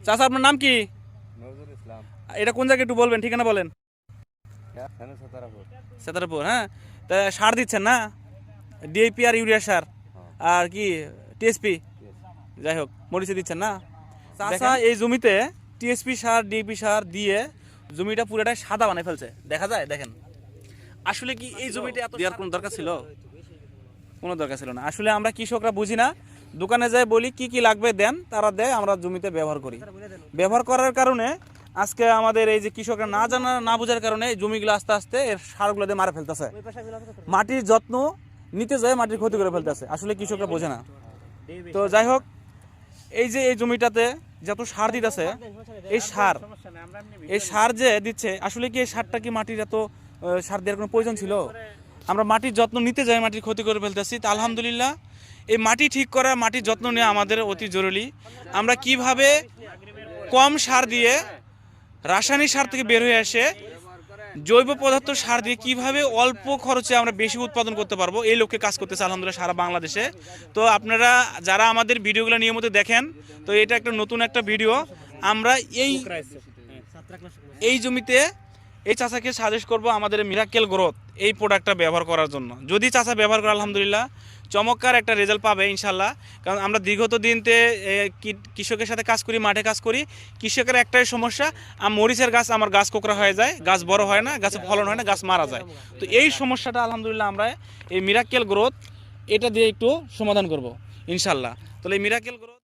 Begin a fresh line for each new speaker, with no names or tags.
চাচা আপনার নাম কি?
নজরুল ইসলাম।
এটা কোন জায়গায় একটু বলবেন, ঠিকানা বলেন।
সতারাপুর।
সেতারপুর, হ্যাঁ। তা সার দিচ্ছেন না, ডিএপি আর ইউরিয়া সার আর কি টিএসপি, যাই হোক মরিচে দিচ্ছেন না চাচা। এই জমিতে টিএসপি সার ডিএপি সার দিয়ে জমিটা পুরোটাই সাদা বানাই ফেলছে, দেখা যায়। দেখেন আসলে কি এই জমিটা এত দেওয়ার কোনো দরকার ছিল? কোনো দরকার ছিল না। আসলে আমরা কৃষকরা বুঝি না, দোকানে যাই বলি কি কি লাগবে দেন, তারা দেয়, আমরা জমিতে ব্যবহার করি। ব্যবহার করার কারণে আজকে আমাদের এই যে কৃষকরা না জানা না বোঝার কারণে এই জমিগুলো আস্তে আস্তে এর সারগুলো দিয়ে মারা ফেলতেছে, মাটির যত্ন নিতে যায় মাটির ক্ষতি করে ফেলতেছে। আসলে কৃষকরা বোঝে না। তো যাই হোক, এই যে এই জমিটাতে যত সার দিতেছে, এই সার যে দিচ্ছে, আসলে কি এই সারটা কি মাটির এত সার দেওয়ার কোনো প্রয়োজন ছিল? আমরা মাটির যত্ন নিতে যাই মাটির ক্ষতি করে ফেলতেছি। তা আলহামদুলিল্লাহ এই মাটি ঠিক করা, মাটির যত্ন নেওয়া আমাদের অতি জরুরি। আমরা কিভাবে কম সার দিয়ে রাসায়নিক সার থেকে বের হয়ে আসে জৈব পদার্থ সার দিয়ে কিভাবে অল্প খরচে আমরা বেশি উৎপাদন করতে পারবো, এই লক্ষ্যে কাজ করতেছে আলহামদুলিল্লাহ সারা বাংলাদেশে। তো আপনারা যারা আমাদের ভিডিওগুলো নিয়মিত দেখেন, তো এটা একটা নতুন একটা ভিডিও। আমরা এই জমিতে এই চাচাকে সাজেস্ট করব আমাদের মিরাকেল গ্রোথ এই প্রোডাক্টটা ব্যবহার করার জন্য। যদি চাচা ব্যবহার করে আলহামদুলিল্লাহ চমৎকার একটা রেজাল্ট পাবে ইনশাল্লাহ। কারণ আমরা বিগত দিনতে কৃষকের সাথে কাজ করি, মাঠে কাজ করি। কৃষকের একটাই সমস্যা, মরিচের গাছ আমার গাছ কোকড়া হয়ে যায়, গাছ বড় হয় না, গাছে ফলন হয় না, গাছ মারা যায়। তো এই সমস্যাটা আলহামদুলিল্লাহ আমরা এই মিরাকেল গ্রোথ এটা দিয়ে একটু সমাধান করব ইনশাল্লাহ। তাহলে এই মিরাকেল গ্রোথ